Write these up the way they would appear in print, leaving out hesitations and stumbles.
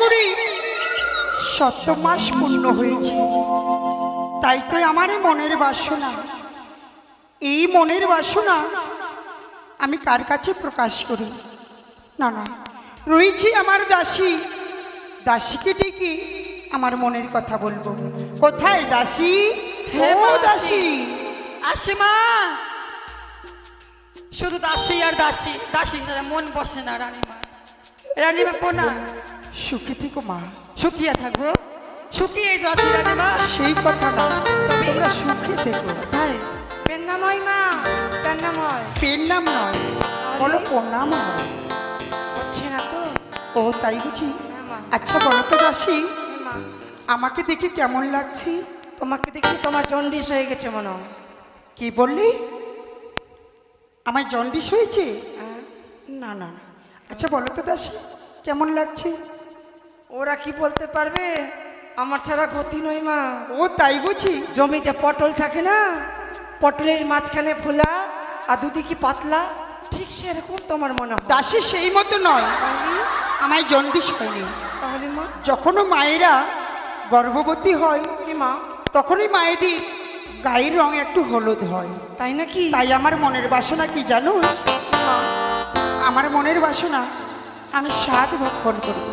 করি ৭ মাস পূর্ণ হয়েছে, তাই তো আমার মনের বাসনা, এই মনের বাসনা আমি কার কাছে প্রকাশ করি? না না, রয়েছি আমার দাসী, দাসীকে ডেকে আমার মনের কথা বলবো। কোথায় দাসী? ও দাসী, আসে মা। শুধু দাসী আর দাসী, দাসী ছাড়া মন বসে না রানীমা। রানীমা পোনা সুখী থেকো মা। শুকিয়ে থাকবো, শুকিয়ে যাচ্ছি রানীমা। সেই কথা না, তোমরা সুখী থেকো। তাই পেন নাম হয় মা, পেন নাম হয়। পেন নাম নয়, বলো প্রণাম হয়। হচ্ছে না তো? ও তাই বুঝি? হ্যাঁ মা। আচ্ছা বলো তো দাসী, হ্যাঁ মা। আমাকে দেখে কেমন লাগছে? তোমাকে দেখি তোমার জন্ডিস হয়ে গেছে মনে হয়। কি বললি? আমায় জন্ডিস হয়েছে? হ্যাঁ। না না না। আচ্ছা বলো তো দাসী, কেমন লাগছে? ওরা কি বলতে পারবে, আমার ছাড়া গতি নয় মা। ও তাই বুঝি? জমিতে পটল থাকে না, পটলের মাঝখানে ফোলা আর দুদিকে পাতলা, ঠিক সেরকম তোমার মনে হয়। দাসী সেই মতো নয়, আমায় জন্ডিস হয়নি। তাহলে মা? যখনও মায়েরা গর্ভবতী হয় মা, তখনই মায়েদের গায়ের রং একটু হলুদ হয়। তাই নাকি? তাই আমার মনের বাসনা কি জানো? আমার মনের বাসনা আমি স্বাদ ভক্ষণ করব।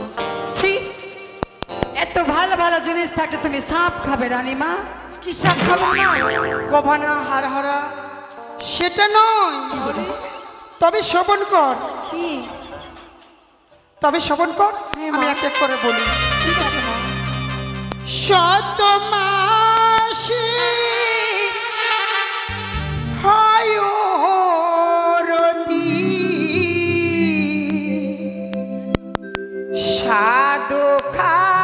ছি, এত ভালো ভালো জিনিস থাকে তুমি সাপ খাবে রানীমা? কি সাপ খাবে না? গভানা, হারহারা। সেটা নয়, তবে শ্রবণ কর। কি? তবে শ্রবণ কর, হ্যাঁ মা। আমি এক এক করে বলি। ঠিক আছে মা। ৭ মাসে হয় রতি, স্বাদ খাবার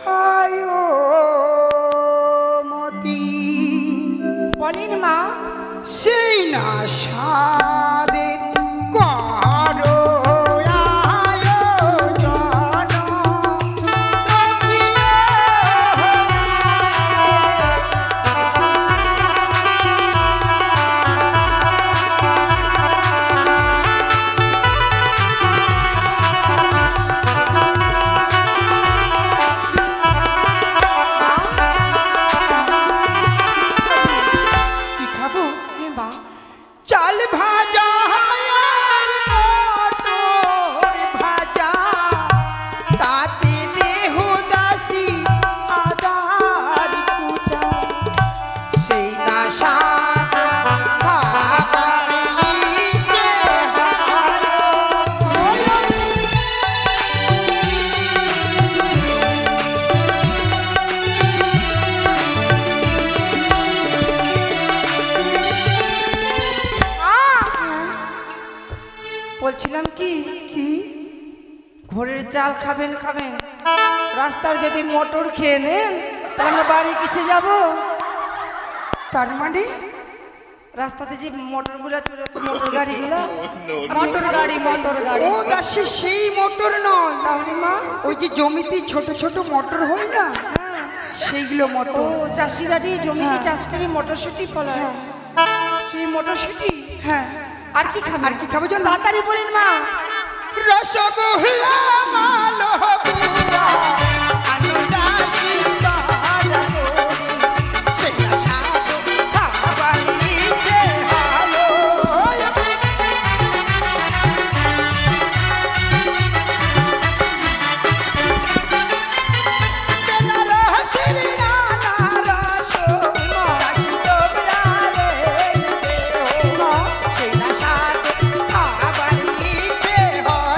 হয় মতি। বলেন মা। সেই না স্বাদের করো আয়োজন, কি খাবো? হে মা। চাল ভাজা আর মটর ভাজা, তাতে দেহ দাসী আদার কুচা, সেই না স্বাদ খাবার ইচ্ছে বলছিলাম কি, কি? ঘোড়ের চাল খাবেন খাবেন, রাস্তার যদি মোটর খেয়ে নেন তাহলে আমরা বাড়ি কিসে যাব? তার মানে রাস্তাতে যে মোটরগুলো চলে, মোটর গাড়িগুলো, মোটর গাড়ি, মোটর গাড়ি। ও দাসী সেই মোটর নয়, তাহলে মা? ওই যে জমিতে ছোট ছোট মোটর হয় না, হ্যাঁ। সেইগুলো ও মোটর। চাষিরা যে জমিতে হ্যাঁ। চাষ করে মটরশুঁটি ফলায়, সেই মটরশুঁটি। হ্যাঁ, আর কি খাবে? আর কি খাবো জানো? তাড়াতাড়ি বলেন মা। রসগোল্লা মালপুয়া আনন্দাসী বাহারা করে, সেই আশা খাবার ইচ্ছে ভালো। বেনারসের আনারস দাসী তোমরা রে দেও, সেই আশা খাবার ইচ্ছে হয়।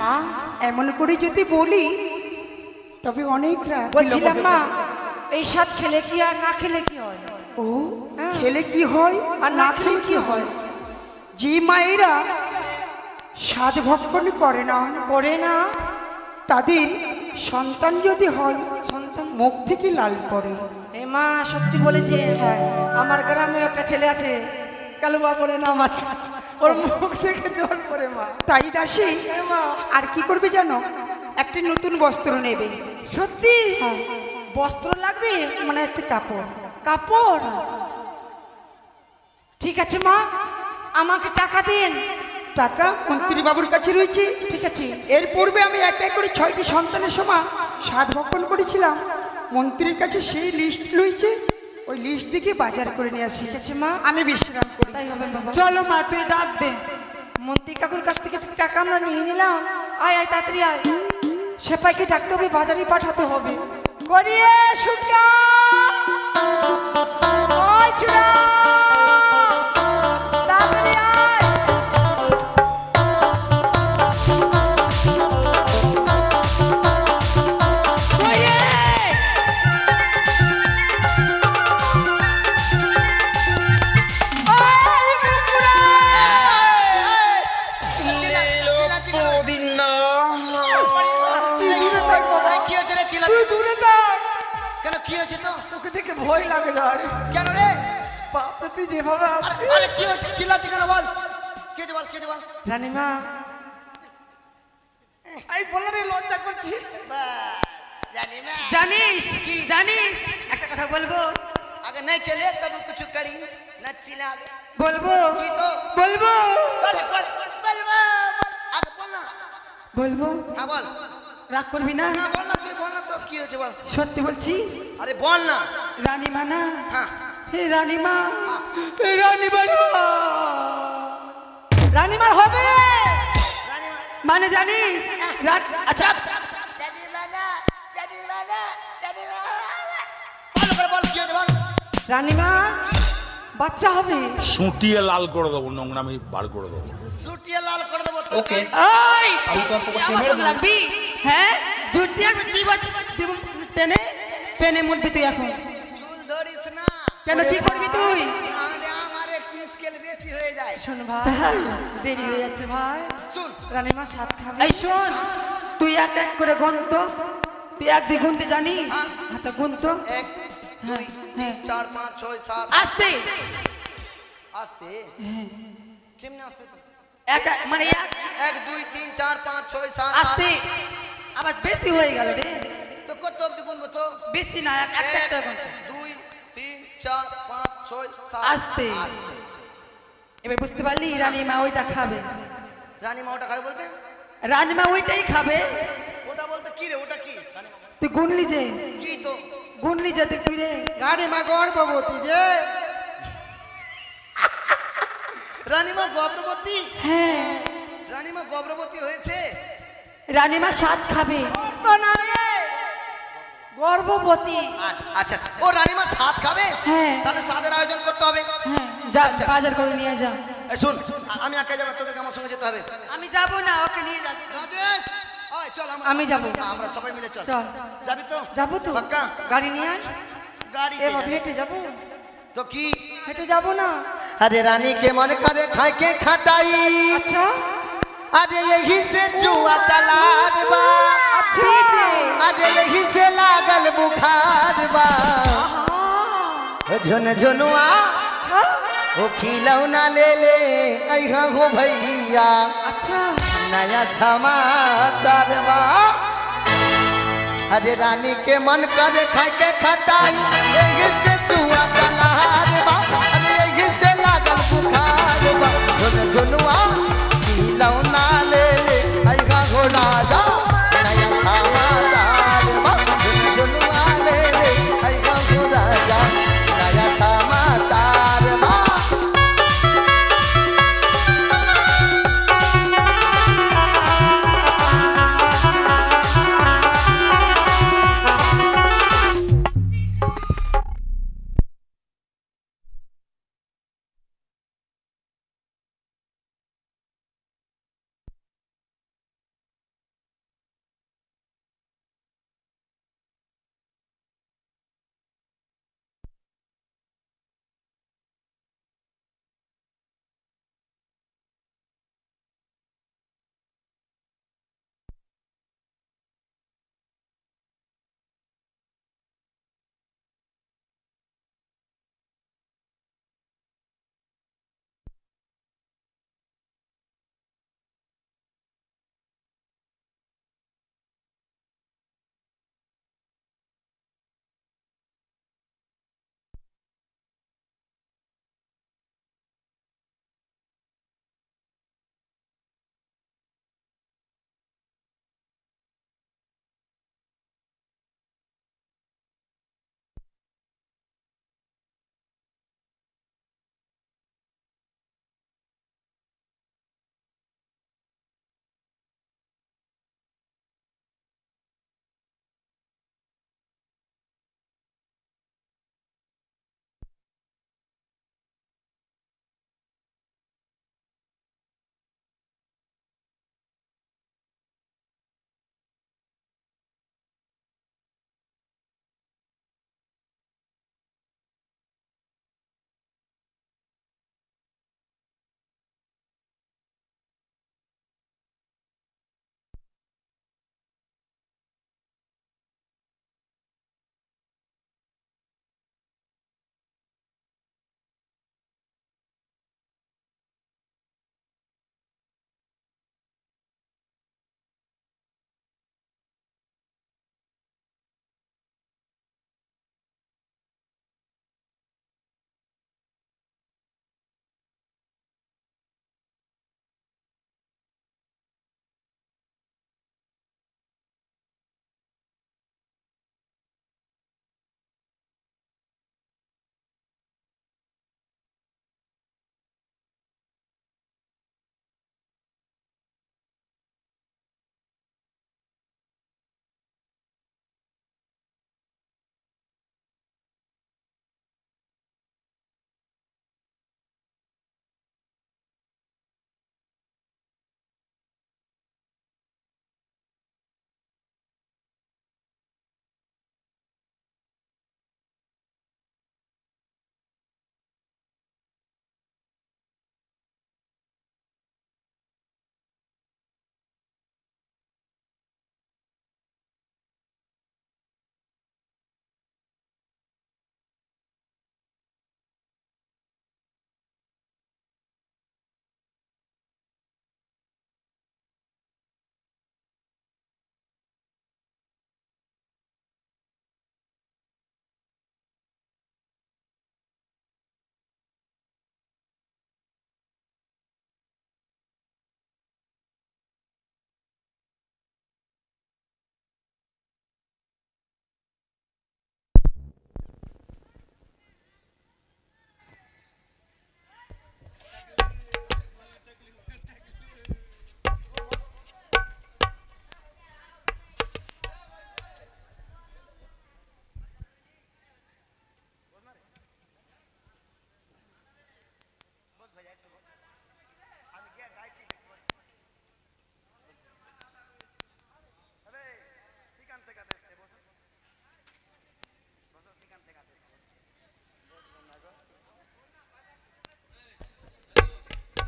মা, এমন করে যদি বলি তবে অনেক রাত বলছিলাম মা, এই স্বাদ খেলে কি আর না খেলে কি হয়? ও খেলে কি হয় আর না খেলে কি হয়? যে মায়েরা স্বাদ ভক্ষণ করে না, করে না, তাদের সন্তান যদি হয় সন্তান মুখ থেকে লাল পড়ে। এ মা সত্যি বলেছে। হ্যাঁ। আমার গ্রামে একটা ছেলে আছে, কালুবা বলে নাম আছে, ওর মুখ থেকে জল পড়ে মা। তাই দাসী এ মা, আর কি করবে জানো, একটি নতুন বস্ত্র নেবে। সত্যি হ্যাঁ। বস্ত্র লাগবে, মানে একটা কাপড়। কাপড়। ঠিক আছে মা, আমাকে টাকা দিন। টাকা মন্ত্রী বাবুর কাছে রয়েছে। ঠিক আছে। এর পূর্বে আমি এক এক করে 6টি সন্তানের সময় সাধ ভক্ষণ করেছিলাম। মন্ত্রীর কাছে সেই লিস্ট রয়েছে, ওই লিস্ট দেখে বাজার করে নিয়ে আসি। ঠিক আছে মা, আমি বিশ্রাম করি। তাই হবে বাবা। চলো মা, তুই ডাক দে। মন্ত্রী কাকুর কাছ থেকে টাকা আমরা নিয়ে নিলাম। আয় আয় তাড়াতাড়ি আয়, সেপাইকে ডাকতে হবে, বাজারে পাঠাতে হবে। করিয়ে সুটকা ওই চুড়া, তাড়াতাড়ি আয়। করিয়ে তুই দূরে থাক। কেন কি হয়েছে তো? তোকে দেখে ভয় লাগে যায়। কেন রে? বাপরে তুই যেভাবে আরে আসছিস। আরে কি হয়েছে? চিল্লাচ্ছি কেন বল? কি হয়েছে বল, কি হয়েছে বল? রানীমা, আমি বললে রে লজ্জা করছি। জানি না। জানিস জানিস একটা কথা বলবো? अगर नहीं चले तब कुछ करी न चिल्ला आगे। বলবো की तो বলবো बोल बोल बोल आगे बोल ना। বলবো। हाँ बोल। রাগ করবি না? ना बोल ना, तू बोल ना तो की হয়েছে বল। সত্যি বলছি। अरे बोल ना। রানীমা না, हाँ হে রানীমা, হে রানীমা, রানীমার হবে रानी মানে জানিস? আচ্ছা डैडी माना बोल की হয়েছে বল। রানীমা বাচ্চা হবে। সুটিয়ে লাল করে দেবো, নোংরামি বার করে দেবো। সুটিয়ে লাল করে দেবো তো। ওকে। ওই আমার সঙ্গে লাগবি? হ্যাঁ ঝুট দিয়ে দিব টেনে টেনে মুড়বি তুই এখন। চুল ধরিস না। কেন কি করবি তুই? তাহলে আমার একটু স্কেল বেশি হয়ে যায়। শোন ভাই, দেরি হয়ে যাচ্ছে ভাই। শুন রানীমা সাত খাবে। এই শোন, তুই এক এক করে গুনতো। তুই এক দুই গুনতে জানিস? হ্যাঁ। আচ্ছা গুনতো। 1 2 3 4 5 6 7 আস্তে আস্তে কেমনে আস্তে তো? এক মানে এক 1 2 3 4 5 6 7 আস্তে। আবার বেশি হয়ে গেল রে। তো কত অবধি গুনবো তো? বেশি না, এক এক 1 একটা গুনতো। 2 3 4 5 6 7 আস্তে। এবার বুঝতে পারলি রানীমা ওইটা খাবে। রানী মা ওটা খাবে বলতে? রানীমা ওইটাই খাবে। ওটা বলতে কি রে? ওটা কি? তুই গুনলি যে, কি তো? গুনলি যে তুই রে। রানীমা গর্ভবতী যে। রানীমা গর্ভবতী? হ্যাঁ, রানীমা গর্ভবতী হয়েছে? রানীমা সাত খাবে। তো না রে। গর্ভবতী। আচ্ছা আচ্ছা ও রানীমা সাত খাবে? হ্যাঁ। তাহলে সাদের আয়োজন করতে হবে। হ্যাঁ, যা আচ্ছা। বাজার করে নিয়ে যা। এই শুন, আমি একা যাবো, তোদেরকে আমার সঙ্গে যেতে হবে। আমি যাব না, ওকে নিয়ে যা। রাজেশ ওই চল আমি যাবো। আমরা সবাই মিলে চল। চল। যাবি তো? যাবো তো। পাক্কা? গাড়ি নিয়ে আয়। গাড়ি এবার হেঁটে যাবো। তো কি? হেঁটে যাবো না। अरे रानी के मन करे खाए के खटाई। আচ্ছা अरे यही से जुआ तलार बा। अच्छा अरे यही से लागल बुखार बा। झुन झुनुआ ओ खिलौना ले ले अइहा हो भैया। अच्छा नया समाचार बा। अरे रानी के मन करे खाए के खटाई, यही से जुआ तलार बा। अरे यही से लागल बुखार बा। झुन झुनुआ खिलौना ले ले अइहा हो राजा। नया समाचार बा। झुन झुनुआ ले ले अइहा हो राजा। नया समाचार बा।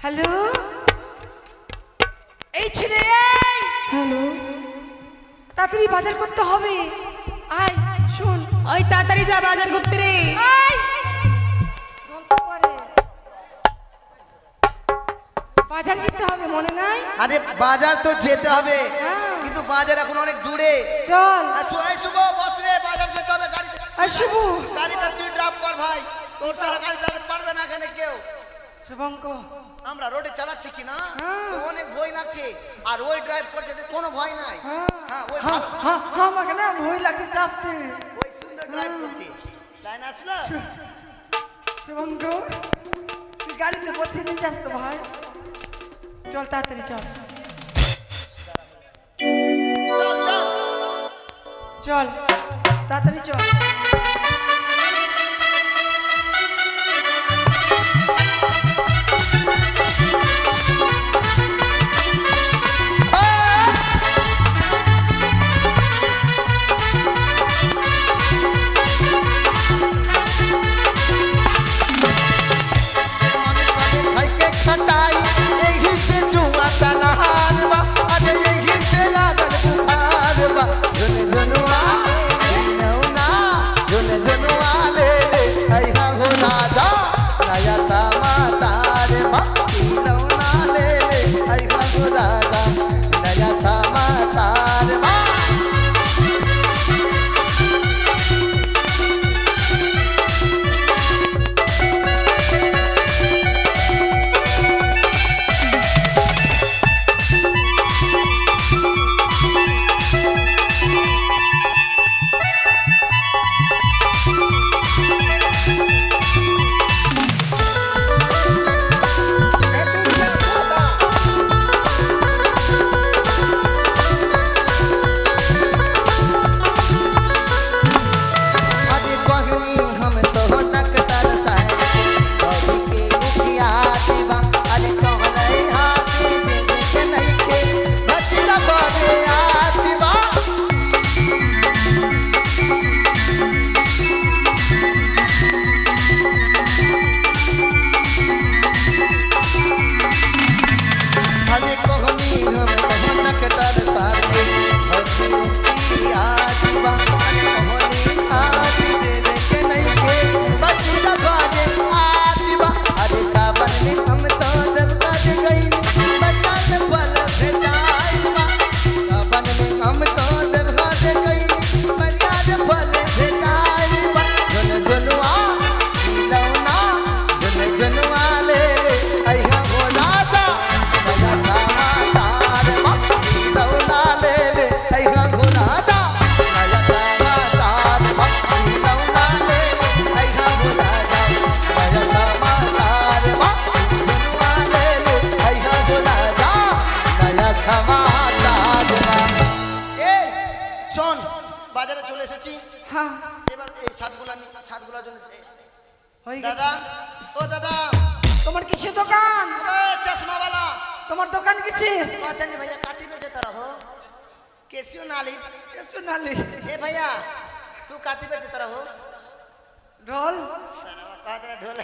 হ্যালো, এই ছেলে, হ্যালো, তাড়াতাড়ি বাজার করতে হবে। আয় শোন, ওই তাড়াতাড়ি যা বাজার করতে রে। আয় গল্প করে বাজার যেতে হবে, মনে নাই? আরে বাজার তো যেতে হবে, হ্যাঁ। কিন্তু বাজার এখন অনেক দূরে। চল। এই শুভ বস রে, বাজার যেতে হবে গাড়িতে। আয় শুভ, গাড়িটা তুই ড্রপ কর ভাই, তোর ছাড়া গাড়ি চালাতে পারবে না এখানে কেউ। শুভঙ্ক, আমরা রোডে চালাচ্ছি কি না, হ্যাঁ। তো অনেক ভয় লাগছে, আর ওই ড্রাইভ করছে তো কোনো ভয় নাই। হ্যাঁ। হ্যাঁ ওই হ্যাঁ, ভালো- হ্যাঁ, হ্যাঁ, আমাকে না ভয় লাগছে চাপতে। ওই সুন্দর ড্রাইভ করছে। লাইন আসলো? শুভঙ্ক, তুই গাড়িতে বসে নিয়ে যাস তো ভাই। চল তাড়াতাড়ি চল, চল চল। চল তাড়াতাড়ি চল। खाइके खटाई एही से जुआ चलार बा, अरे एही से लागल बुखार बा। झुन झुनुआ नौना, झुन झुनुआ ले ले अइहा हो राजा, नया समाचार बा। नौना ले ले अइहा हो राजा, नया समाचार बा। अरे कहनी हम तो नकतर साहेब कभी के रुपया दीवा, अरे कहले हाथी दे के नहीं के भतीजा बड़े आदीवा। अरे कहनी हम तो नकतर साहेब कभी रुपया दीवा, अरे कहले हाथी दे के नहीं के भतीजा बड़े आदीवा। अरे सावन में हम तो जब तक गई बच्चा से पल भेटाईवा, सावन में हम तो जब तक गई बच्चा से पल भेटाईवा। झुन झुनुआ लौना, झुन झुनुआ ले ले अइहा हो राजा, नया समाचार बा। लौना ले ले अइहा हो राजा, नया समाचार बा। लौना ले ले अइहा हो राजा, नया समाचार बा। झुनुआ ले ले अइहा हो राजा, नया समाचार बा। ए শোন, বাজারে চলে এসেছি, হ্যাঁ, এবার এই সাতগুলার জন্য হয়ে গেছে। দাদা, ও দাদা, তোমার কিসের দোকান? अबे चश्मा वाला, তোমার দোকান কিসের? कहते नहीं भैया काटी में देता रहो, कैसियो नाली। সোনালি ए भैया तू काटी में देता रहो, রোল। सरवा कहते रहा ढोल।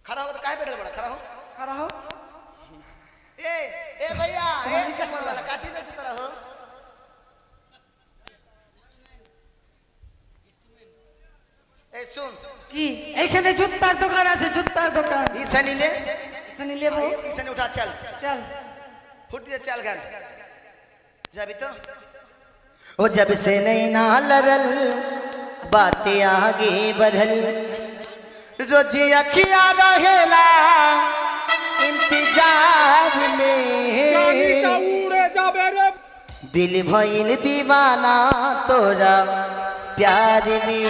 खड़ा हो तो काहे बैठे बड़ा, खड़ा हो। খারাপ হোক। ए भैया, ए चश्मा वाला काटी में देता रहो। ए सुन, কি এইখানে জুতার দোকান আছে, জুতার দোকান। ईसा नीले, শুনি লেবো। ईसा ने उठा चल, চল। फुट दे चल गन, जाबी तो। ओ जब से नहीं ना लरल बातें आगे बढ़ल, रोज अखिया रहेला इंतजार में, दिल भइल दीवाना तोरा प्यार में,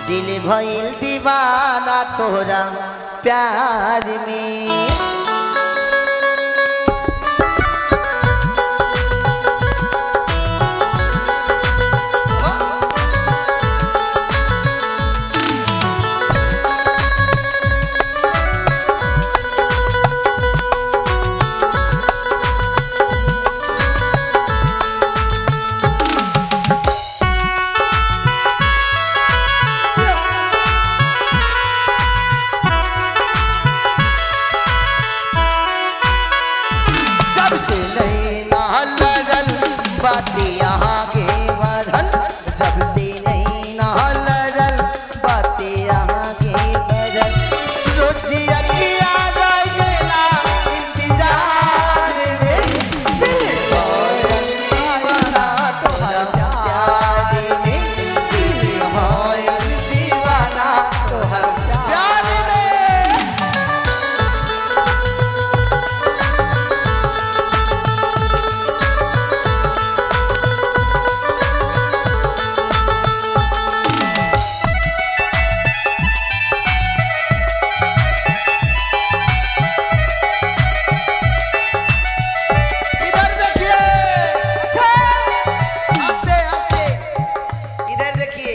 दिल भइल दीवाना तोरा प्यार में। से नहीं ना लड़ल बातें यहाँ के बढ़ल जब से नहीं ना लड़ल बातें यहाँ के बढ़ल रोजिया किया रहेला इंतजार में दिल होयल दीवाना तोहर प्यार में दिल होयल दीवाना तोहर प्यार में इधर देखिए आस्ते आस्ते इधर देखिए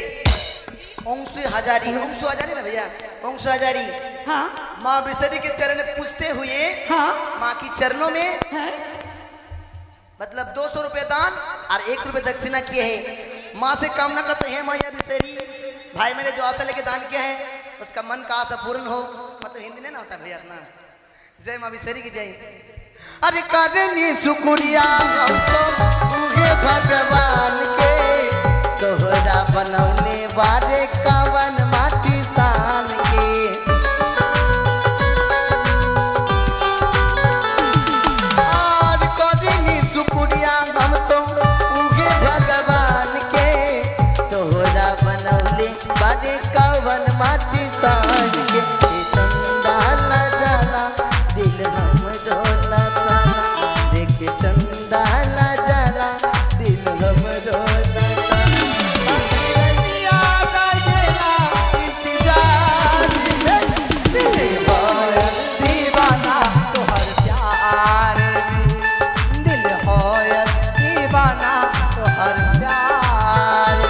अंशु हजारी ना भैया अंशु हजारी हाँ माँ बिसरी के चरण पूछते हुए हाँ माँ की चरणों में है मतलब 200 रुपए दान और 1 रुपए दक्षिणा किए हैं। माँ से कामना करते हैं मैया बिसरी भाई मैंने जो आशा लेके दान किया है उसका मन का आशा पूर्ण हो। मतलब हिंदी नहीं ना होता भैया अपना। जय माँ बिसरी की जय। अरे करनी शुक्रिया हमको उहे भगवान के तोहरा बनौले बारे कवन माटी सान के और करनी शुक्रिया हम तो उहे भगवान के तोहरा बनौले बारे कवन माटी सान के ये चंदा न जाला दिल हम डोला साला देख चंदा न जाला दिल हम डोला दीवाना तोहर प्यार दिल होयल दीवाना तोहर प्यार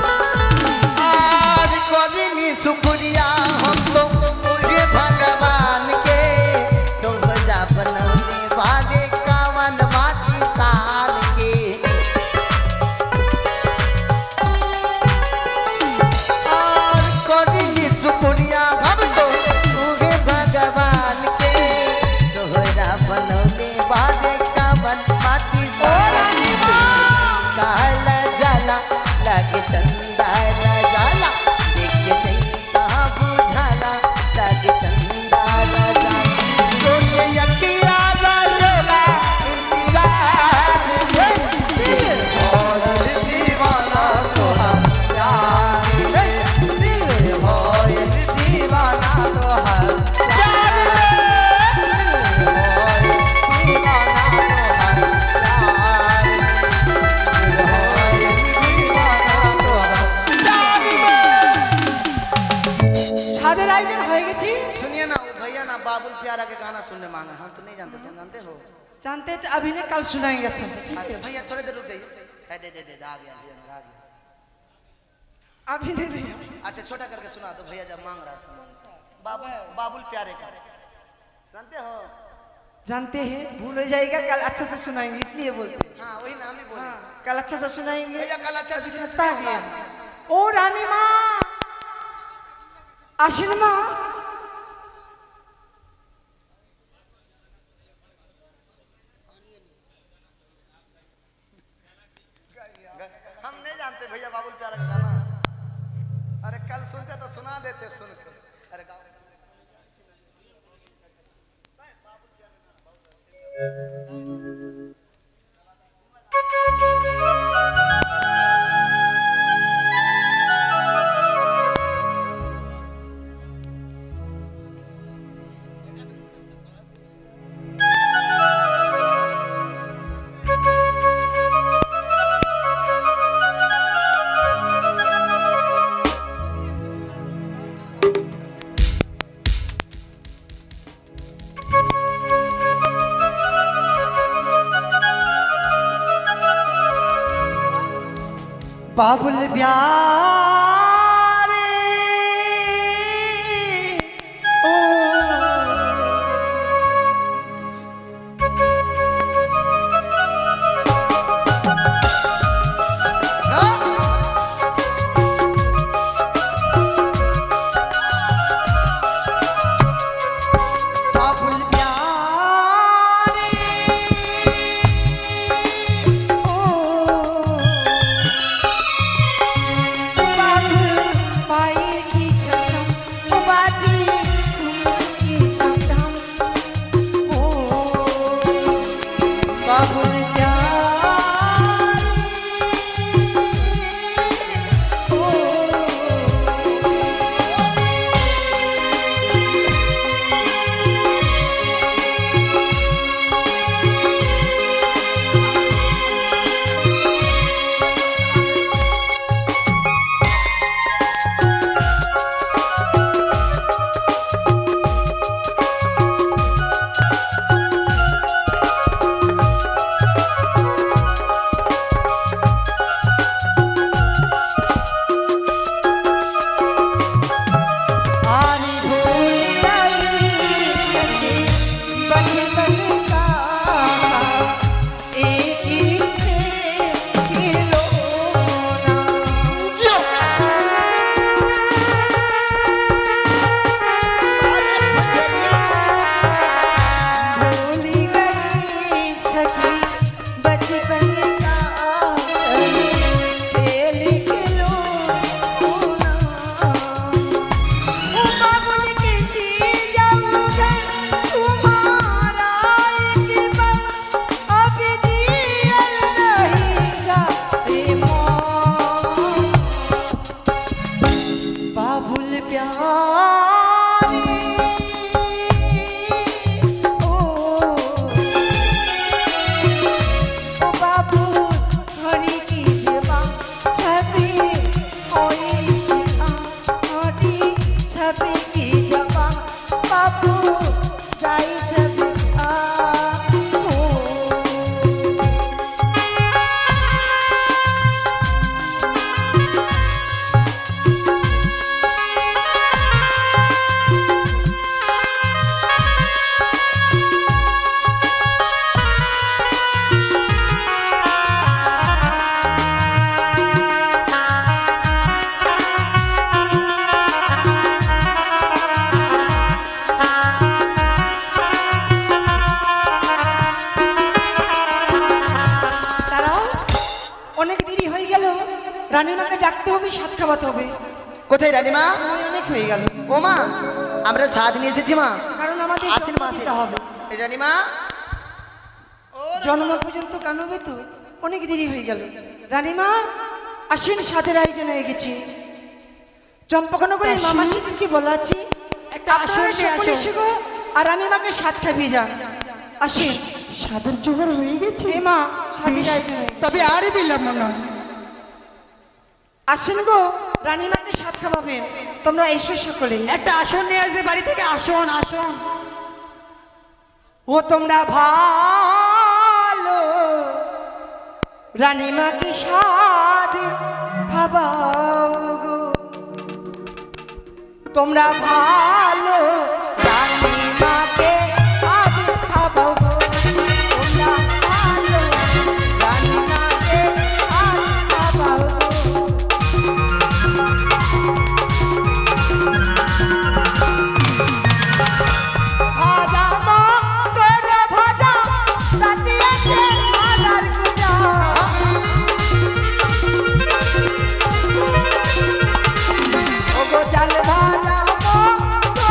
आज करनी शुक्रिया हम तो उहे भगवान के तोहरा बनौले बारे कवन माटी साल के और करनी शुक्रिया हम तो उहे भगवान के तोहरा बनौले बारे कवन माटी साल के काला जाला लागे चंदा न जाला देख नहीं कहाँ बुझाला लागे चंदा न जाला सोचे यकिया रहेला इंतजार में दिल होयल दीवाना तोहर प्यार में दिल होयल दीवाना तोहर प्यार में दिल होयल दीवाना तोहर प्यार ছাদের আয়োজন হয়ে গেছি सुनिए ना वो भैया ना बाबुल प्यारा के गाना सुनने मांगे हम तो नहीं जानते तुम जानते हो। जानते तो अभी ने कल सुनाएंगे अच्छे से ठीक अच्छा है भैया थोड़ी देर रुक जाइए दे आ गया भैया मेरा आ गया। अभी नहीं भैया अच्छा छोटा करके सुना दो भैया जब मांग रहा है सुना। बाबुल प्यारे का जानते हो। जानते हैं भूल हो जाएगा कल अच्छा से सुनाएंगे इसलिए बोलते हैं हाँ वही नाम ही बोले कल अच्छा से सुनाएंगे भैया कल अच्छा से समझता है ओ रानी माँ आशीन माँ हम नहीं जानते भैया बाबुल प्यारा का गाना। अरे कल सुनते तो सुना देते सुन के। अरे गाओ बाबुल प्यारे ओ রানীমাকে ডাকতে হবে, সাত খাওয়াতে হবে। কোথায় রানীমা? অনেক হয়ে গেল। ও মা, আমরা সাত নিয়ে এসেছি মা। কারণ আমাদের আসেন মা, আসেন। হবে রানীমা জন্ম পর্যন্ত কানবে তো, অনেক দেরি হয়ে গেল। রানীমা আসেন, সাথের আয়োজন হয়ে গেছে। চম্পকনগরের মামা সিদ্দিককে বলাচ্ছি একটা আসন এসো আর রানীমাকে সাত খাইয়ে যান। আসেন, সাদের জোগাড় হয়ে গেছে মা, সাথের আয়োজন হয়ে গেছে। তবে আরই বিলম্ব নয়। আসেন গো, রানীমাকে সাত খাওয়াবেন। তোমরা এসো সকলে। একটা আসন নিয়ে আসবে বাড়ি থেকে, আসন আসন। ও তোমরা ভালো রানীমাকে সাত খাওয়াও গো, তোমরা ভালো রানীমাকে সাত খাওয়াও গো, তোমরা ভালো রানীমাকে সাত খাওয়াও গো। ভাজা মটর ভাজা রাতিয়াছে আদার কুজা, ওগো চাল ভাজা মটর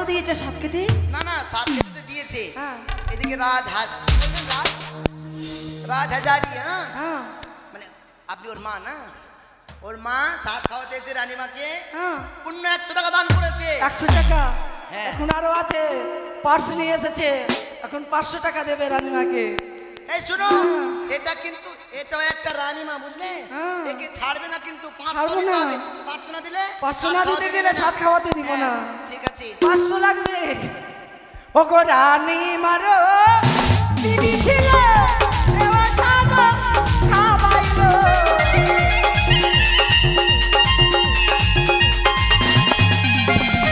দিয়েছে সাত কেজি? না না, 7 কেজি তো দিয়েছে। হ্যাঁ। এদিকে রাজহাজারি, হ্যাঁ হ্যাঁ মানে আপনি ওর মা না, ওর মা সাত খাওয়াতে এসে রানীমাকে হ্যাঁ। পূর্ণ 100 টাকা দান করেছে। 100 টাকা? হ্যাঁ। এখন আরো আছে, পার্স নিয়ে এসেছে, এখন 500 টাকা দেবে রানীমাকে। এই শুনো, এটা কিন্তু এটাও একটা রানীমা, বুঝলে? হ্যাঁ। একে ছাড়বে না কিন্তু, 500 ছাড়বো দিতে না। হবে। 500 না দিলে 500 সাত না খাওয়াতে দিতে দিবে গেলে না। 7 খাওয়াতে দিব না। হ্যাঁ, ঠিক আছে। 500 লাগবে। ও গো রানী মারো দিদি ছিল এবার সাদা খাবাইলো।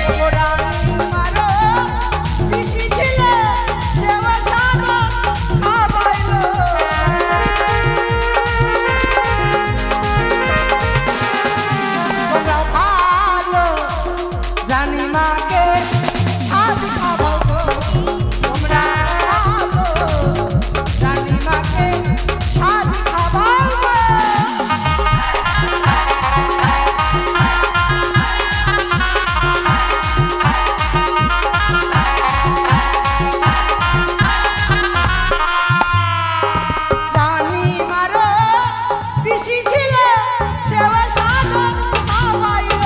ও গো রানী মারো পিসি ছিল এবার সাদা খাবাইলো। তোমরা ভালো রানী মাকে ছাদ খাওয়াবো, তোমরা ভালো রানী মাকে ছাদ খাওয়াবো। রানী মারো পিসি ছিল সেবা সাদ খাওয়াইলো।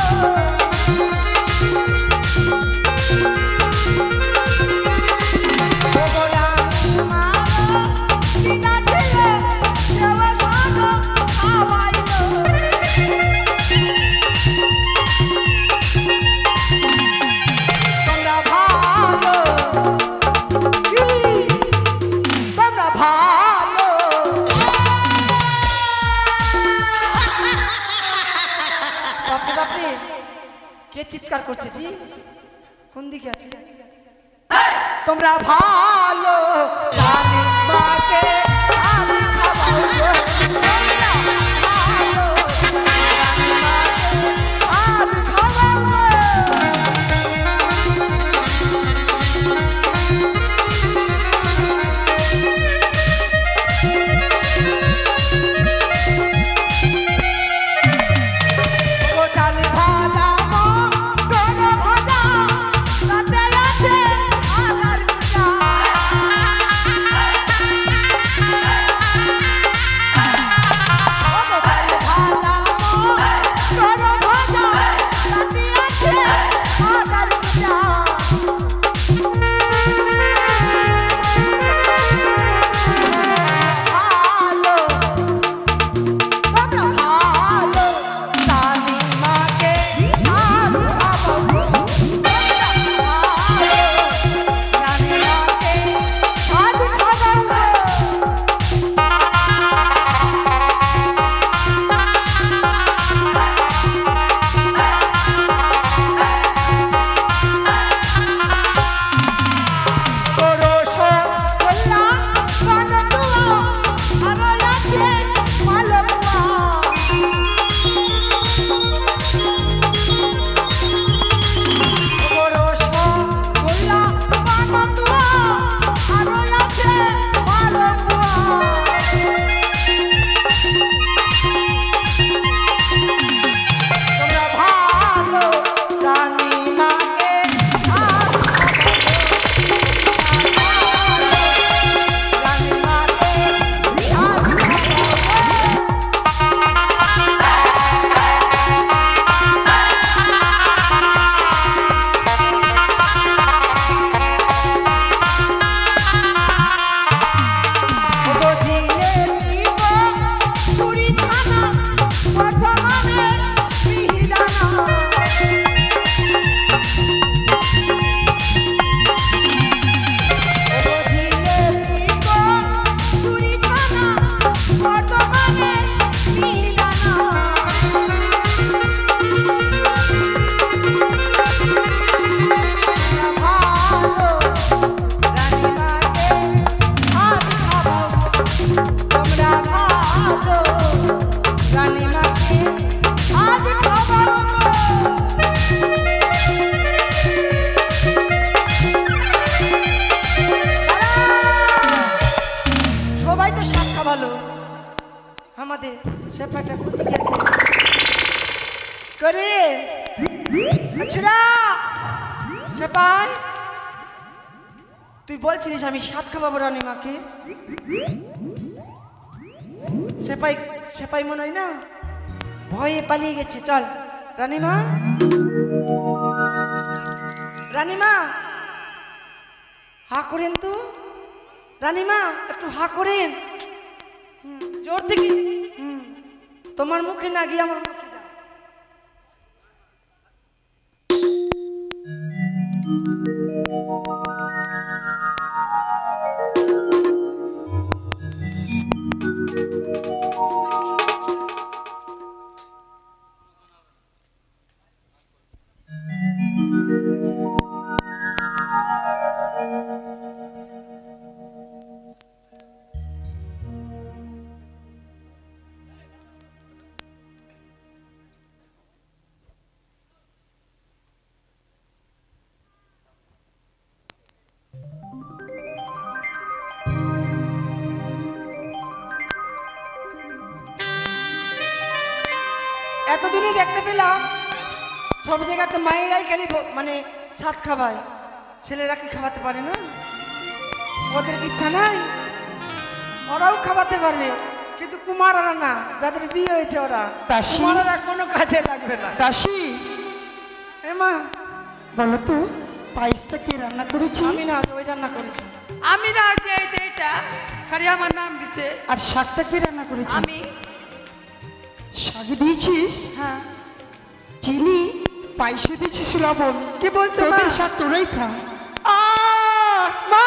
কে চিৎকার করছে জি? কোন দিকে আছে? তোমরা ভালো রানী মাকে ছাদ খাওয়াবো, তোমরা ভালো রানী মাকে ছাদ খাওয়াবো। ও চাল ভাজা মটর ভাজা, তাতে আছে আদার কুচা। ও চাল ভাজা মটর ভাজা, তাতে আছে আদার কুচা। ভালো তোমরা ভালো রানী মাকে ছাদ খাওয়াবো, তোমরা ভালো রানী মাকে ছাদ খাওয়াবো। রসগোল্লা পান্তুয়া আরো আছে মালপুয়া। রসগোল্লা পান্তুয়া আরো আছে মালপুয়া। তোমরা ভালো রানী মাকে ছাদ খাওয়াবো, রানী মাকে ছাদ খাওয়াবো। ওগো জিলেবি গো চুরি ছানা, বর্ধমানে মিহিদানা। ওগো জিলেবি গো চুরি ছানা, বর্ধমানে মিহিদানা। ভালো রানী মাকে ছাদ খাওয়াবো, তোমরা ভালো রানী মাকে ছাদ খাওয়াবো। সবাই তো শাক খাওয়ালো, আমাদের সেপাটা কোথায় গেছে করে? আচ্ছা সেপাই তুই বলছিলিস আমি সাত খাওয়াবো রানীমাকে। সেপাই সেপাই মনে হয় না ভয়ে পালিয়ে গেছে। চল রানীমা, রানীমা হা করেন তো, রানীমা একটু হা করেন। জোর থেকে তোমার মুখে না গিয়ে আমার মুখে দাও। এতদিনই দেখতে পেলাম সব জায়গাতে মায়েরাই খালি মানে সাত খাওয়ায়, ছেলেরা কি খাওয়াতে পারে না? ওদের ইচ্ছা নাই, ওরাও খাওয়াতে পারবে, কিন্তু কুমাররা না, যাদের বিয়ে হয়েছে ওরা দাসী? কুমাররা কোনো কাজে লাগবে না। দাসী এ মা বলো তো পায়েসটা কে রান্না করেছে? আমি না, ওই রান্না করেছি। আমি না যে এটা খালি আমার নাম দিচ্ছে। আর শাকটা কে রান্না করেছে? আমি শাকে দিয়েছিস হ্যাঁ চিনি, পায়েসে দিয়েছিস লবণ। কি বলছো মা? তোদের শাক তোরাই খা। মা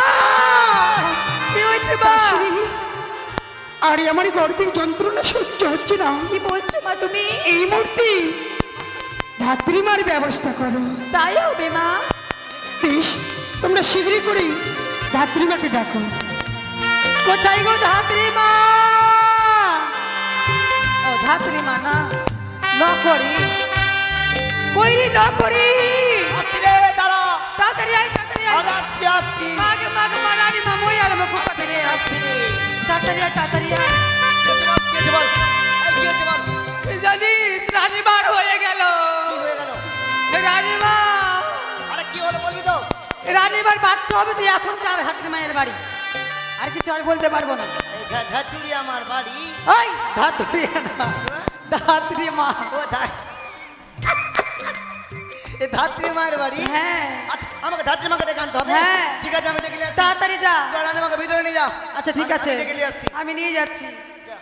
কি হয়েছে মা? দাসী, আরে আমার গর্ভের যন্ত্রণা সহ্য হচ্ছে না। কি বলছো মা তুমি? এই মুহূর্তে ধাত্রীমার ব্যবস্থা করো। তাই হবে মা। বেশ, তোমরা শীঘ্রই করে ধাত্রীমাকে ডাকো। কোথায় গো ধাত্রী মা? ও ধাত্রী মা না, নকরি কইরি নকরি। আসিরে দাঁড়া, তাড়াতাড়ি আয়, তাড়াতাড়ি আয়। আসছি আসছি। মাগে মাগে মা রানী মা মই আর মুখ পাতে রে। আসিরে তাড়াতাড়ি আয়, তাড়াতাড়ি আয়। কি হয়েছে বল? এই কি হয়েছে বল? তুই জানিস রানী মার হয়ে গেল। কি হয়ে গেল? রানী মা, আরে কি হলো বলবি তো? রানী মার বাচ্চা হবে, তুই এখন যাবে ধাত্রী মায়ের বাড়ি। আর কিছু আর বলতে পারবো না। এই ধাতুড়ি আমার বাড়ি। ওই ধাত্রী না, ধাত্রী মা। ও এই ধাত্রী মায়ের বাড়ি? হ্যাঁ আচ্ছা, আমাকে ধাত্রী মাকে ডেকে আনতে হবে? হ্যাঁ। ঠিক আছে, আমি ডেকে নিয়ে আসছি। তাড়াতাড়ি যা। রানী মাকে ভিতরে নিয়ে যাও। আচ্ছা ঠিক আছে, আমি ডেকে নিয়ে আসছি। আমি নিয়ে যাচ্ছি। যা।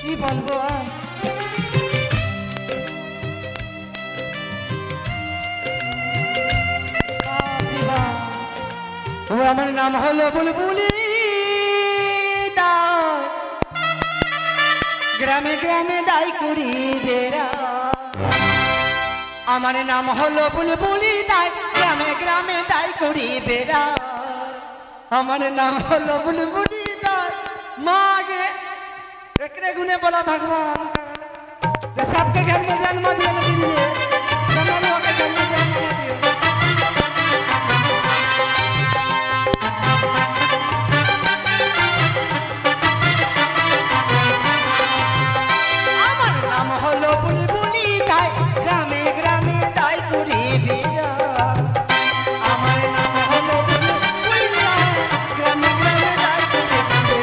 কি বলবো আর? বাপরে বাপ। ও আমার নাম হলো বুলবুলি দাও, গ্রামে গ্রামে দাই করি বেড়া। আমার নাম হলো বুলবুলি দাই, গ্রামে গ্রামে দাই করি বেড়া। আমার নাম হলো বুলবুলি দাই। मागे एकरे गुने बोला भगवान जे सबके घर में जन्म दिए न दिए जन्म के घर में जन्म दिए। আমার নাম হলো বুলবুলি দাই, গ্রামে গ্রামে দাই করি বিয়া। আমার নাম হলো বুলবুলি দাই, গ্রামে গ্রামে দাই করি বিয়া।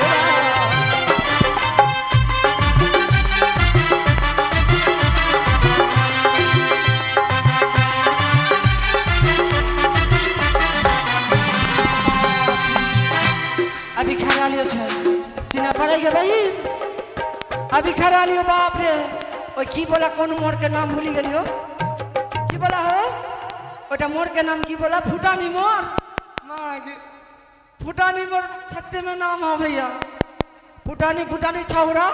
अभी खरा लियो छे सीना पड़ेगा भाई। अभी खरा लियो बाप रे। ओई की बोला कौन मोर के नाम भूली गेलियो? की बोला हो? ओटा मोर के नाम की बोला? फुटानी मोर। मागे फुटानी मोर सच्चे में नाम हो भैया। फुटानी फुटानी छौरा,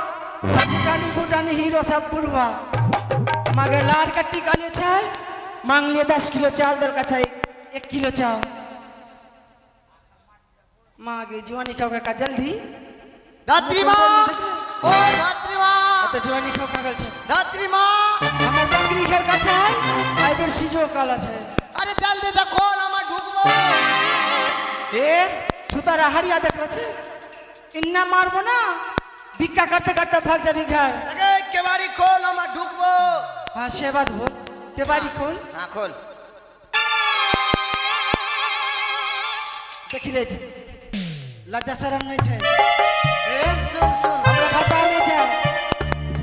फुटानी फुटानी हीरो सब पुरवा। मागे लार कट्टी का लियो छे, मांग लियो 10 किलो चावल दल का छे 1 किलो चावल। मागे जवानी खाओ का जल्दी धात्री माँ, ओ धात्री माँ, तो जवानी खाओ का गल छे। धात्री माँ, আমার চাকরি ঘর কাছে আইবার সুযোগ কাল আছে। अरे जल्दी से खोल, আমার ঢুকবো। এ সুতারা হারিয়া দেখছে इन्ना मारबो ना भिक्षा करते करते भाग जाबी घर। আগে কেবাড়ি খোল আমার ঢুকবো। हाँ से बात बोल के बारी खोल হ্যাঁ খোল। देखी ले लज्जा शरम नहीं छे শুন শুন हमरा पता नहीं जाए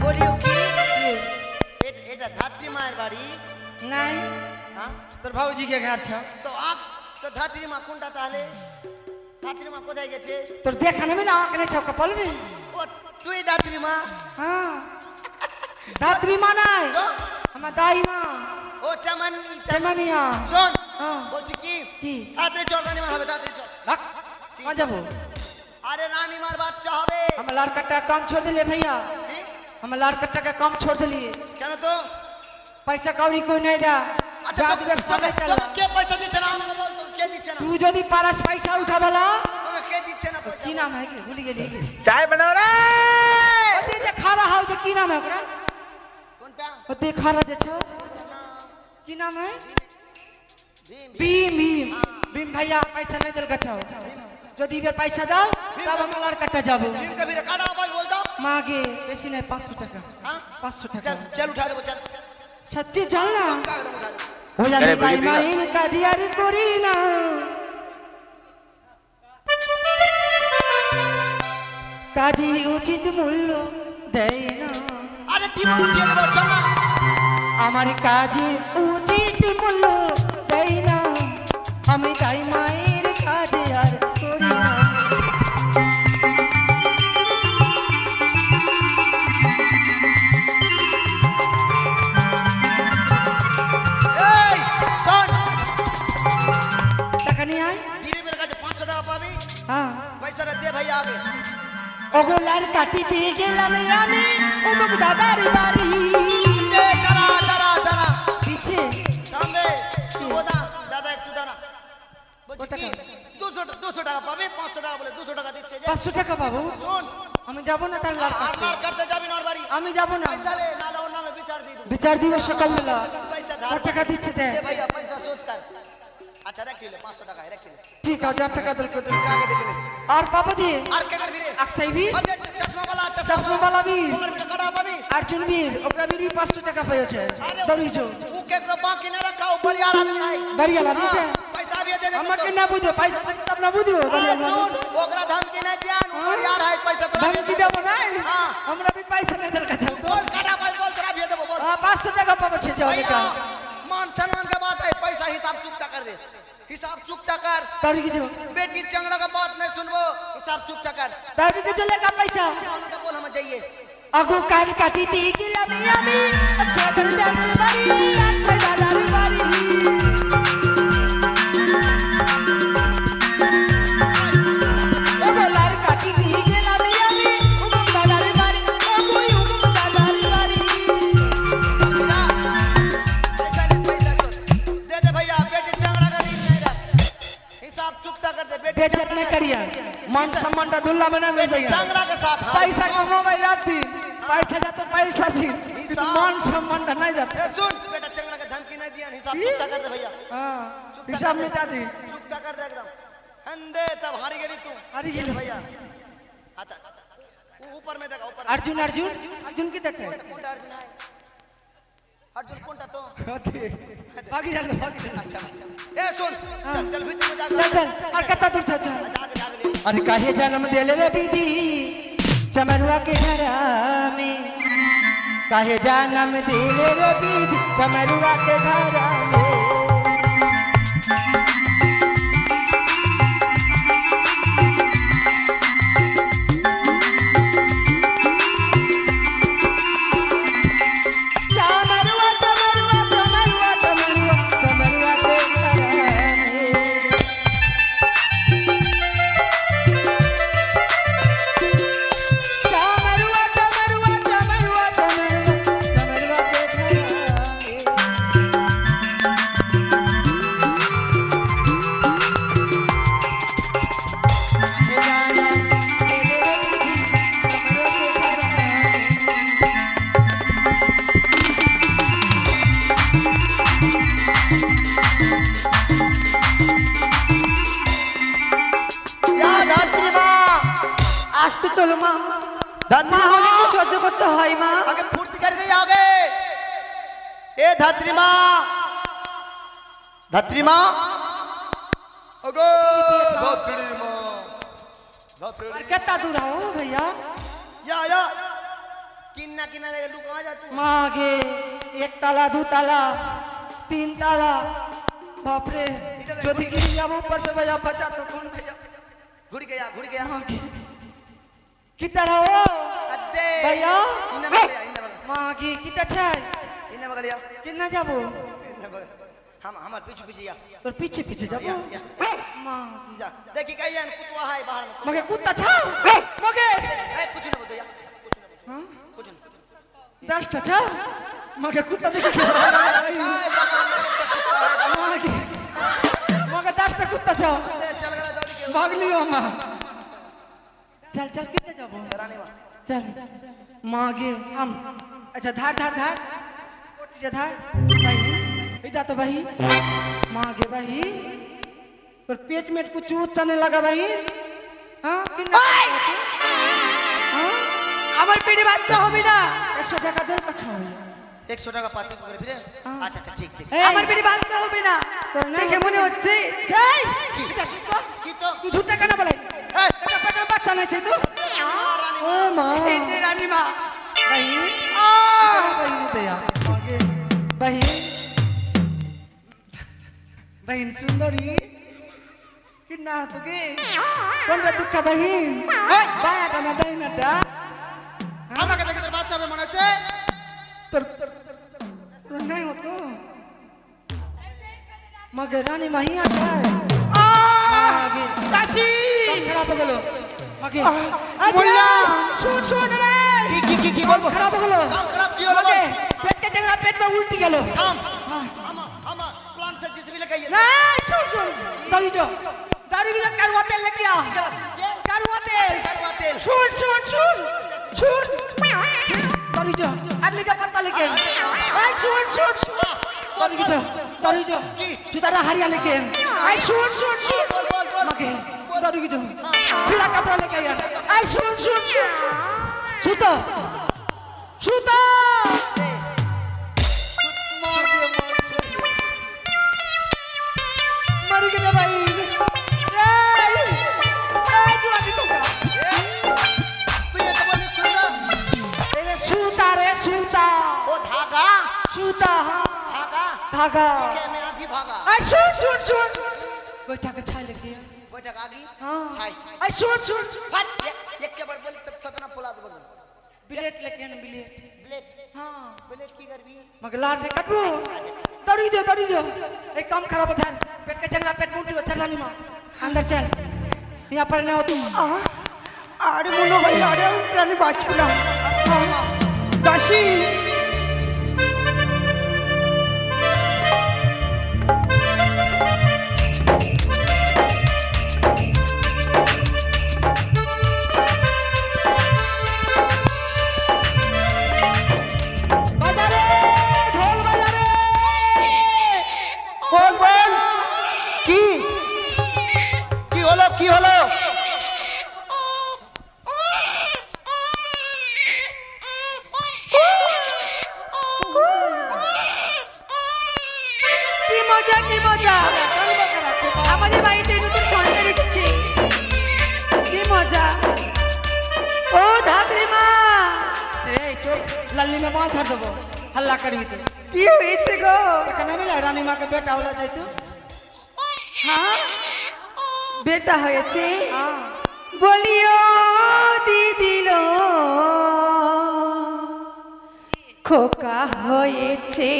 বলিও কি এটা ধাত্রী মায়ের বাড়ি। नहीं হ্যাঁ তোর ভাউজি के घर छ তো তো ধাত্রী মা কোনটা তাহলে? ধাত্রী মা কোথায় গেছে? তোর देखने में ना आंख छ कपल में ও তুই ধাত্রী মা? हाँ धात्री माँ नहीं তো? हमार दाई माँ ও চামানি चमनिया শোন हाँ বলছি কি কি? তাড়াতাড়ি চল রানীমার হবে তাড়াতাড়ি চল। रख कहाँ जाबो আরে রানীমার বাচ্চা হবে। हम लार कट्टा काम छोड़ दिले भैया কি? हम लार कट्टा का काम छोड़ दिलिए কেন তো? पैसा कौड़ी कोई नहीं दा আচ্ছা जाति व्यवसाय नहीं चला তোকে কে পয়সা দিচ্ছে না আমাকে বল তো কে দিচ্ছে না? तू যদি पारस पैसा उठावेला তোকে কে दिচ্ছে না পয়সা? की नाम है के भूल गेली চাय बनाओ रे। ओते जे खारा हाउ जे की नाम है ओकरा কোনটা? ओते खारा जे छ की नाम है भीम भीम भीम भीम भैया पैसा नहीं दिल गछाओ যদি বের पैसा দাও तब हम लार कट्टा जाबो भीम का भी काटा आवाज बोल दो। मागे बेसी नहीं 500 টাকা हां 500 টাকা चल चल उठा दे चल सच्ची चल ना एकदम उठा दे। हो जाबे ताई माइन काजियारी करी ना কাজী উচিত মূল্য দেয় না আরে দিমা উঠিয়ে দেবো চল না। আমার কাজে উচিত মূল্য দেয় না আমি তাই মায়ের কাজে আর করি না এই শোন টাকা নিয়ে আয় দিলীপের কাছে 500 টাকা পাবি। হ্যাঁ পয়সাটা দে ভাই আগে। ওগুলার কাটিতে গেলাম আমি অমুক দাদার বাড়ি এ দাঁড়া দাঁড়া দাঁড়া পিছে সামনে সুবোদা দাদা একটু দাঁড়া। বলছি কত কি টাকা? 200 টাকা পাবি 500 টাকা বলে 200 টাকা দিচ্ছে যে। 500 টাকা পাবো শোন আমি যাবো না তার লার কাটতে আর করতে যাবি না ওর বাড়ি। আমি যাবো না পয়সা লে নালে ওর নামে বিচার দিয়ে দেবো। বিচার দিব সকালবেলা পয়সা কত টাকা দিচ্ছে দে দে ভাইয়া পয়সা শোধ কর। আচ্ছা রাখ ले 500 টাকা রাখ ले ঠিক আছে 1000 টাকা দিল কত आगे देख ले। আর বাবা জি আর কে করবি রে? আকসাই भी আরে চশমা वाला চশমা वाला भी ওর ভিতরে কাটা পাবি। अर्जुन वीर ओकरा भी 500 টাকা পেয়েছে দড়ি जो ও কেকরা বাকি না রাখা ऊपर यार आदमी है। बढ़िया लागी छे पैसा भी दे दे। हमके ना बुझो पैसा तब ना बुझो बढ़िया सुन ओकरा धमकी ना दिया ऊपर यार है पैसा तोरा धमकी देबो नहीं हां हमरा भी पैसा नहीं दल का चल बोल काटा भाई बोल तोरा भी देबो बोल। 500 टाका पाबो छे जाओ भैया का मान सम्मान का बात है पैसा हिसाब चुकता कर दे। हिसाब चुकता कर। दड़ी की जो बेटी चंगड़ा का बात नहीं सुनबो हिसाब चुकता कर। दड़ी के जो लेगा पैसा बोल हम जाइए। अगो कान काटी ती गिला मिया मी अच्छा कर दे बारी अच्छा दादार बारी ओगो लार काटी ती गिला मिया मी उम दादार बारी ओगो उम दादार बारी पैसा ले पैसा दे दे भैया बेटी चंगड़ा का रीत नहीं रख। हिसाब चुकता कर दे बेटी बेइज्जत नहीं करिया मान सम्मान का दुल्ला बना में सही चंगड़ा के साथ हाथ। पैसा कमावे जाती पैसा जा तो पैसा सी मान सम्मान का नहीं जाता ए सुन बेटा चंगड़ा का धमकी नहीं दिया हिसाब चुकता कर दे भैया। हां हिसाब मिटा दी चुकता कर दे एकदम। हंदे तब हारी गेली तू। हारी गेली। भैया अच्छा ऊपर में देखा ऊपर अर्जुन अर्जुन अर्जुन की देखते कोणता अर्जुन है? अर्जुन कोणता तो? भागी जा अच्छा ए सुन चल चल भीतर में जा चल चल और कत्ता दूर चल चल जाके जाके ले। अरे काहे जन्म देले रे विधि चमरुआ के घर में काहे जन्म देले रे विधि चमरुआ के घर में चमरुआ चमरुआ चमरुआ चमरुआ चमरुआ के घर में चमरुआ चमरुआ चमरुआ चमरुआ चमरुआ के घर में আস্তে চলো মা। धात्री মা হলে माँ একটু সহ্য করতে হয় মা। आगे फुर्ती कर गई आगे ए धात्री माँ धात्री माँ अगो धात्री माँ धात्री और कितना दूर आओ भैया? या किन्ना किन्ना देखे तू कहाँ जा तू माँ आगे 1 ताला 2 ताला 3 ताला बाप रे যদি गिर जाओ ऊपर से भैया बचा तो कौन भैया? घुड़ गया कितना रहो अद्दे भैया? इन्ना बगलिया माँ आगे कितना छै? इन्ना बगलिया कितना जाबो? हम हमार पीछे पीछे या তোর পিছে পিছে যাবো या মা। जा देखी कहीं यार कुत्ता है बाहर में মগে কুত্তা ছাও মগে ए कुछ ना बोल या হ্যাঁ कुछ ना 10টা ছাও মগে কুত্তা দেখে काय भगवान ने कितना कुत्ता है মগে মগে 10টা কুত্তা ছাও चल गया दौड़ी के भाग लियो মা। चल चल कितने जाबो? रानी माँ चल मागे हम अच्छा धार धार धार कोटी धार भाई इधर तो भाई मागे भाई पर पेट में कुछ चने लगा भाई हाँ कितना हाँ আমার পেটে বাচ্চা হবে না 100 টাকা দেন পাঁচা হবে 100 টাকা পাতি করে ফিরে हाँ। अच्छा अच्छा ठीक ठीक আমার পেটে বাচ্চা হবে না তোর না দেখে মনে হচ্ছে যাই এটা শুন তো की तो তুই ঝুটে কেন বলে ए এটা পেটে বাচ্চা নাই চাই তো रानी ও মা এই যে রানীমা भाई भाई नहीं दया मागे भाई बहन सुंदरी किन्ना तुगे कोणता दुःख बहीण बाया ना दाई ना दा আমাকে দেখে তোর বাচ্চা হবে মনে হচ্ছে तर नाही होतो मग राणी माही आता मागे কাশি खराब हो गेलो मागे अच्छा छोड़ छोड़ रे की बोल खराब हो गेलो काम खराब की हो मागे पेट के जगह पेट में उल्टी गेलो काम हम प्लान से जिस भी लगाइए नहीं छोड़ छोड़ दारू की जगह करवा तेल लेके आ करवा तेल करवा तेल छोड़ छोड़ छोड़ छोड़ दारू जो अगली का पत्ता लेके आई छोड़ छोड़ छोड़ दारू जो चुतारा हरिया लेके आई छोड़ छोड़ छोड़ बोल बोल मगे दारू की जो छिड़ा कपड़ा लेके आई छोड़ छोड़ छोड़ छूतो छूतो मर गया भाई तू ये तो बोल सुन सूता रे सूता वो धागा सूता हाँ धागा धागा क्या मैं अभी भागा आई शूट शूट शूट बैठा के छाई लेके कोई जगह आ गई हाँ छाई आई शूट शूट फट एक के बार बोल तब छतना फुला दो बोल बिलेट लेके न बिलेट ब्लेड हाँ ब्लेड की करबी मगर लाट ने कटबो दौड़ी जो एक काम खराब था पेट के जंगला पेट मुंटी चल रानी माँ अंदर चल यहाँ पर ना हो तुम আরে মনে হয় আরে আমি প্রাণে বাঁচব না দাসী बाजारे ढोल बाजारे बोल बोल की হলো কি মজা আমাদের বাড়িতে নতুন সন্তান এসেছে কি মজা ও ধাত্রী মা এই চল लल्ली में बाल भर देबो हल्ला करबी तो কি হয়েছে গো এখানে মিলা রানী মা के बेटा होला जाई तो হ্যাঁ বেটা হয়েছে हां বলিও দিদিল খোকা হয়েছে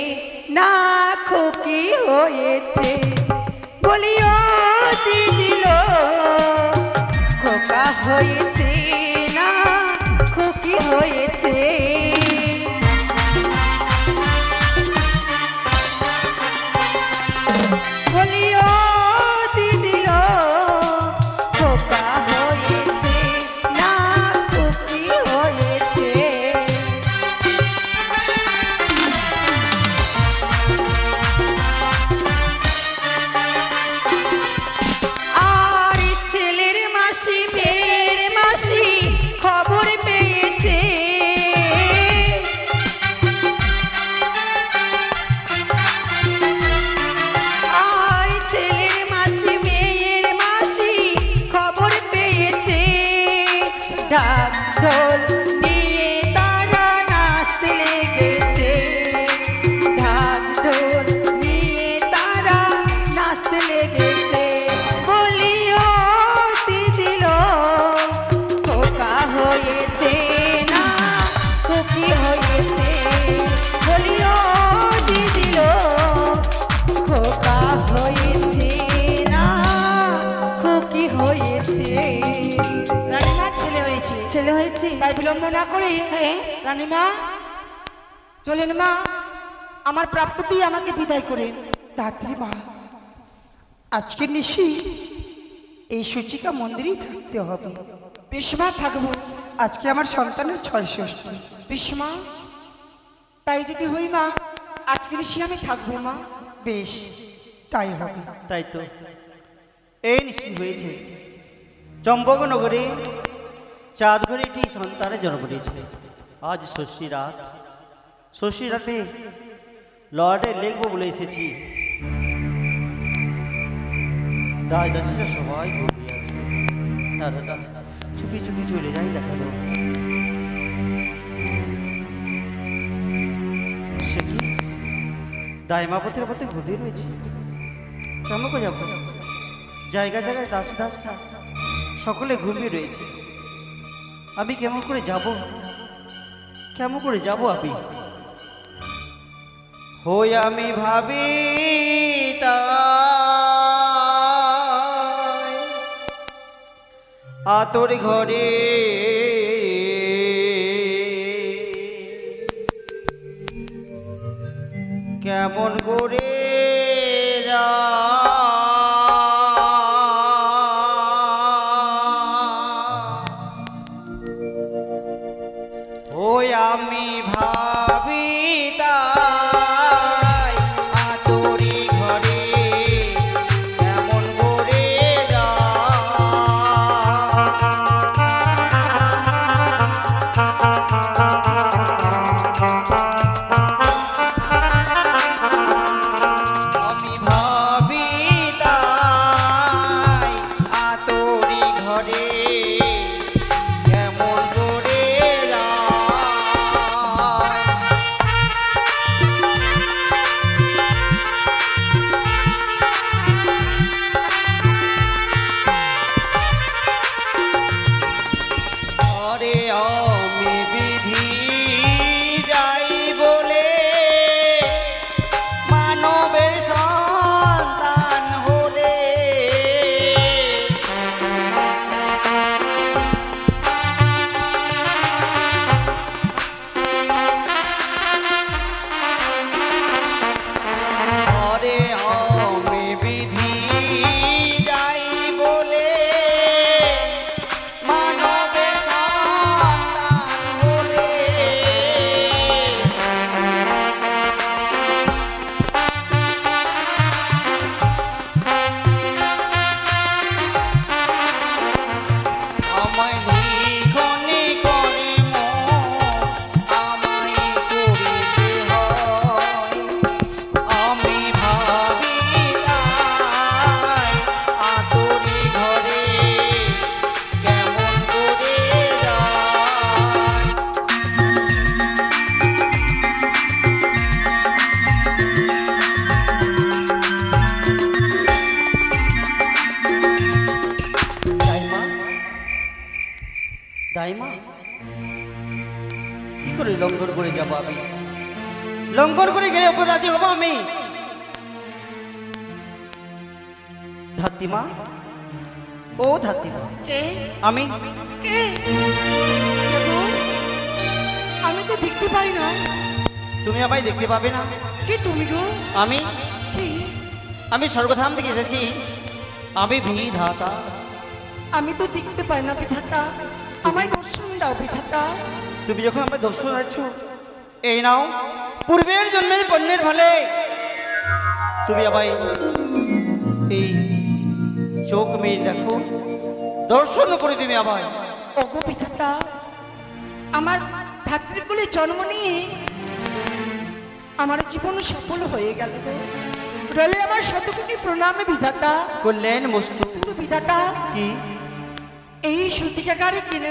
না খোকি হয়েছে বলিও দিদিল খোকা হয়েছে না খোকি হয়েছে বলিও দিদিল খোকা হয়েছে না খোকি হয়েছে আর ছেলের মাসি মেয়ের মাসি ছেলে হয়েছে। তাই বিলম্ব না করে হ্যাঁ। রানীমা চলেন মা, আমার প্রাপ্ত দিয়ে আমাকে বিদায় করেন। ধাত্রী মা, আজকে নিশি এই সূচিকা মন্দিরেই থাকতে হবে। বেশ মা, থাকবো। আজকে আমার সন্তানের ৬৬। বেশ মা, তাই যদি হই মা, আজকে নিশি আমি থাকবো মা। বেশ, তাই হবে। তাই তো এই নিশ্চিত হয়েছে চম্পকনগরে চাঁদ ঘরে একটি সন্তানের জন্ম দিয়েছে। আজ ষষ্ঠী রাত, ষষ্ঠী রাতে লর্ডে লিখবো বলে এসেছি। দাস দাসীরা সবাই ঘুমিয়ে আছে। দাদা চুপি চুপি চলে যাই দেখালো। সে কি দাইমাপথের পথে ঘুমিয়ে রয়েছে। কেমন করে যাবো? জায়গায় জায়গায় দাস দাসরা সকলে ঘুমিয়ে রয়েছে। আমি কেমন করে যাব? কেমন করে যাব আমি? হই আমি ভাবি তাই আতর ঘরে কেমন করে যা ওই আমি ভাবি তাই আতরি ঘরে কেমন করে যা আমি ভাবি তাই আতরি ঘরে কেমন করে যা আরে আমি বিধি যাই বলে মানবের সন্তান হলে আরে আমি বিধি যাই বলে মানবের সন্তান হলে আমায় লিখনে করে আমায় করিতে হয় আমি ভাবি তাই আতরি ঘরে কেমন করে যায় দাইমা দাইমা কি করে লঙ্ঘন করে যাব আমি? লঙ্ঘন করে গেলে অপরাধী হব আমি। ধাত্রীমা, ও ধাত্রীমা, কে? আমি কে? গো, আমি তো দেখতে পাই না। তুমি আমায় দেখতে পাবে না। কি তুমি গো? আমি কি? আমি স্বর্গধাম থেকে এসেছি। আমি বিধাতা। আমি তো দেখতে পাই না বিধাতা, আমায় দর্শন দাও বিধাতা। তুমি যখন আমায় দর্শন দিচ্ছ, এই নাও পূর্বের জন্মের পণ্যের ফলে তুমি আমায় এই চোখ মেয়ে দেখো, দর্শন করে তুমি আমায়। ওগো বিধাতা, আমার ধাত্রীকুলে জন্ম নিয়ে আমার জীবন সফল হয়ে গেল গো। রলে আমার শতকোটি প্রণামে বিধাতা। করলেন মস্তু কিন্তু বিধাতা, কি এই সূতিকাগারে কেন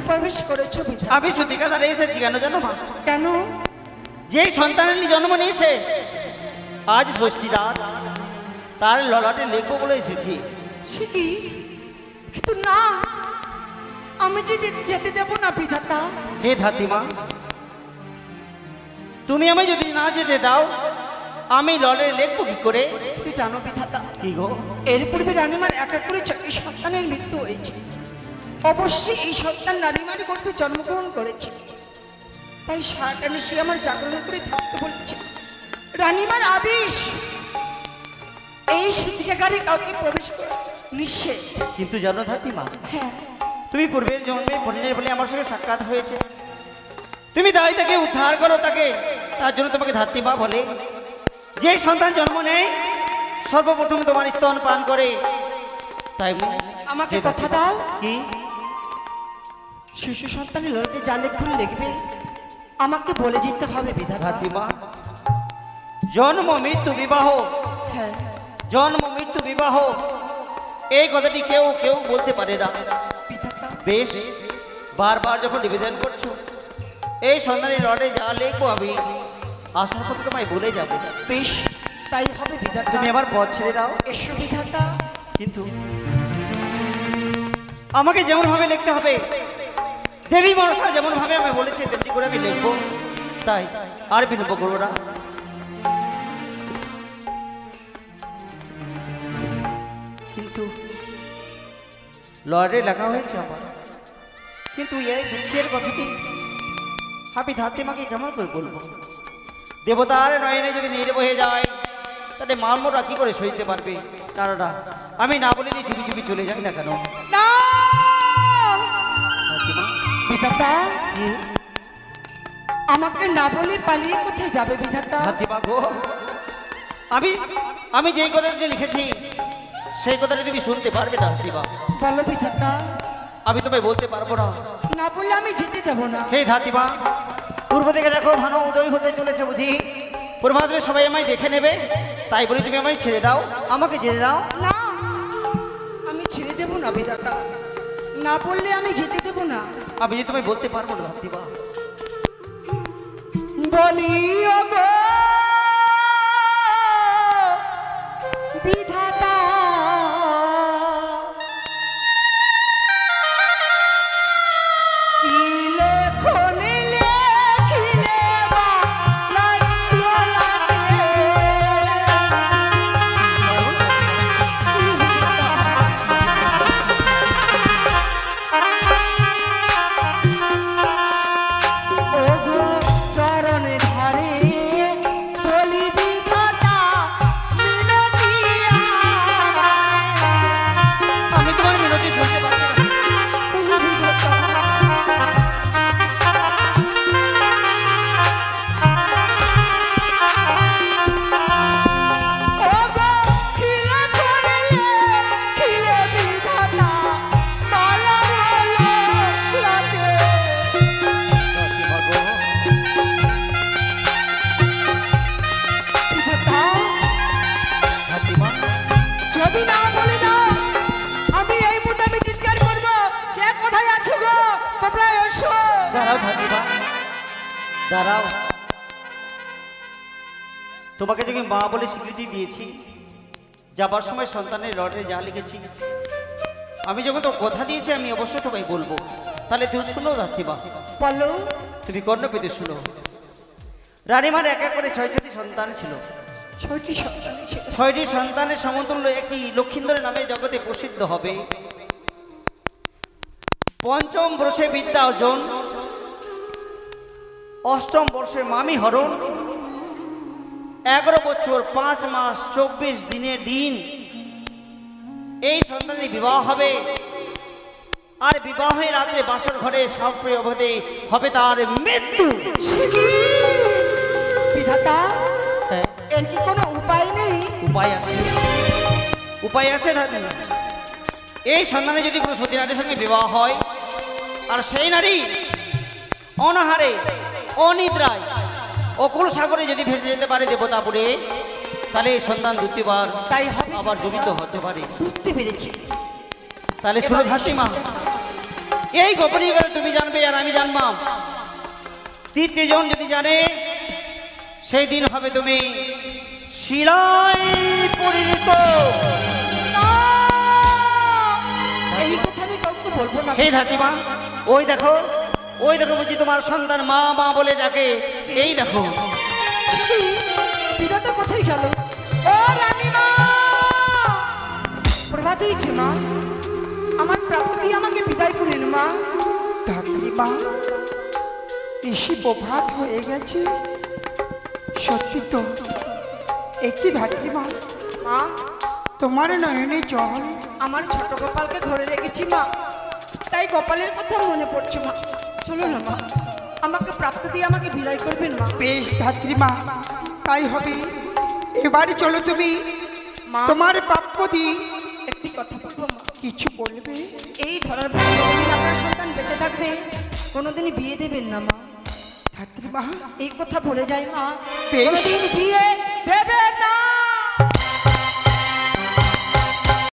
প্রবেশ করেছো বিধাতা? আমি সতিকা দাঁড়িয়ে এসেছি কেন জানো মা? কেন? যে সন্তানের জন্ম নিয়েছে আজ ষষ্ঠী রাত, তার ললাটে লিখবো বলে এসেছি। সে কি? কিন্তু না, আমি যেতে দেব না বিধাতা। হে ধাত্রীমা, তুমি আমায় যদি না যেতে দাও আমি লড়ে লিখবো কি করে? কিন্তু জানো বিধাতা, কি গো? এর পূর্বে রানীমার একা করে 6টি সন্তানের মৃত্যু হয়েছে। অবশ্যই এই সন্তান রানীমার গর্ভে জন্মগ্রহণ করেছে, তাই সারাটা সে আমার জাগরণ করে থাকতে বলছে। রানীমার আদেশ, এই সূতিকাগারে কাউকে প্রবেশ করা নিষেধ। কিন্তু জানো ধাত্রীমা, হ্যাঁ, তুমি পূর্বের জন্মে পরিণয় বলে আমার সঙ্গে সাক্ষাৎ হয়েছে, তুমি তাই তাকে উদ্ধার করো তাকে, তার জন্য তোমাকে ধাত্রীমা বলে। যে সন্তান জন্ম নেয় সর্বপ্রথম তোমার স্তন পান করে, তাই আমাকে কথা দাও, কি শিশু সন্তানের লড়তে জালে খুন লেগবে আমাকে বলে যেতে হবে বিধাতা। ধাত্রীমা, জন্ম মৃত্যু বিবাহ, হ্যাঁ, জন্ম মৃত্যু বিবাহ এই কথাটি কেউ কেউ বলতে পারে না। বিধাতা বেশ, বারবার যখন নিবেদন করছো, এই সন্ধানের লড়ে যা লিখবো আমি আসার পথে তোমায় বলে যাবো। বেশ, তাই হবে বিধাতা। তুমি আমার পথ ছেড়ে দাও। এসো বিধাতা। কিন্তু আমাকে যেমন ভাবে লিখতে হবে, দেবী মনসা যেমন ভাবে আমি বলেছি তেমনি করে আমি লিখবো, তাই আর বিলম্ব করবো না। কিন্তু লর্ডে লেখা হয়েছে আমার, কিন্তু এই দুঃখের কথাটি আমি ধাত্রীমাকে কেমন করে বলবো? দেবতার নয়নে যদি নীড় বহে যায়, তাহলে মালমোটা কি করে সইতে পারবে? না না, আমি না বলে দিয়ে চুপি চুপি চলে যাই না কেন? না ধাত্রীমা, বিধাতা, আমাকে না বলে পালিয়ে কোথায় যাবে বিধাতা? ধাত্রীমা গো, আমি যেই কথাটি লিখেছি সেই কথাটি তুমি শুনতে পারবে ধাত্রীমা? বলো বিধাতা। আমি তোমায় বলতে পারবো না। না বললে আমি যেতে যাব না। সেই ধাত্রীমা, পূর্ব থেকে দেখো ভানো উদয় হতে চলেছে বুঝি, পূর্বাদ্রে সবাই আমায় দেখে নেবে, তাই বলে তুমি আমায় ছেড়ে দাও, আমাকে যেতে দাও। না, আমি ছেড়ে দেব না বিধাতা, না বললে আমি যেতে দেব না। আমি যে তোমায় বলতে পারবো না ধাত্রীমা। বলি ওগো বিধাতা, কি লেখনি লেখিলে বা লাগিও লাগে। ওগো চরণে ধারে বলি বিধাতা মিনতি আমি তোমার মিনতি শুনতে পাচ্ছি না। ওগো খিলে ধরলে খিলে বিধাতা মালা হলো লাগে। ধাত্রীমা গো, বিধাতা, ধাত্রীমা, যদি না বলে দাও আমি এই মুহূর্তে আমি চিৎকার করবো, কে কোথায় আছো গো, তোমরা এসো। দাঁড়াও ধাত্রীমা, দাঁড়াও। তোমাকে যদি মা বলে স্বীকৃতি দিয়েছি, যাবার সময় সন্তানের লড়ে যা লিখেছি, আমি যখন তো কথা দিয়েছি আমি অবশ্যই তোমায় বলবো, তাহলে তুমি শুনো ধাত্রীমা, বলো। তুমি কর্ণ পেতে শুনো। রানীমার এক এক করে 6টি সন্তান ছিল। 6টি সন্তান ছিল। 6টি সন্তানের সমতুল্য একটি লক্ষিন্দরের নামে জগতে প্রসিদ্ধ হবে। পঞ্চম বর্ষে বিদ্যা অর্জন, অষ্টম বর্ষে মামি হরণ, 11 বছর 5 মাস 24 দিনের দিন এই সন্তানের বিবাহ হবে। আর বিবাহের রাত্রে বাসর ঘরে সাপে অবধে হবে তার মৃত্যু। বিধাতা, হ্যাঁ, এর কি কোনো উপায় নেই? উপায় আছে, উপায় আছে দাদা। এই সন্তানে যদি কোনো সতী নারীর সঙ্গে বিবাহ হয়, আর সেই নারী অনাহারে অনিদ্রায় অকুল সাগরে যদি ভেসে যেতে পারে দেবতাপুরে, তাহলে এই সন্তান দ্বিতীয়বার তাই হবে। আবার জীবিত হতে পারে। বুঝতে পেরেছি। তাহলে শুনো ধাত্রীমা, এই গোপনীয় কথা তুমি জানবে আর আমি জানবাম। তৃতীয় জন যদি জানে, সেই দিন হবে তুমি শিলায় পরিণত। এই কথা আমি কাউকে বলবো না। সেই ধাত্রীমা, ওই দেখো বুঝি তোমার সন্তান মা মা বলে ডাকে, এই দেখো। বিধাতা কোথায় গেল? ও রানীমা, প্রভাত হয়েছে মা। আমার প্রাপ্য দিয়ে আমাকে বিদায় করলেন মা। ধাত্রী মা, এসে প্রভাত হয়ে গেছে। সত্যি তো, একই ধাত্রী মা, মা, তোমার নয়নে জল। আমার ছোট গোপালকে ঘরে রেখেছি মা, তাই গোপালের কথা মনে পড়ছে মা। চলো না মা, আমাকে প্রাপ্ত দিয়ে আমাকে বিদায় করবেন মা। বেশ ধাত্রী মা, তাই হবে। এবারে চলো তুমি মা, তোমার প্রাপ্য দিয়ে। একটি কথা বলবো মা। কিছু বলবে? এই ধরার পর যতদিন আপনার সন্তান বেঁচে থাকবে কোনোদিনই বিয়ে দেবেন না মা। ধাত্রী মা, এই কথা বলে যাই মা, বেশ। কোনোদিন বিয়ে দেবে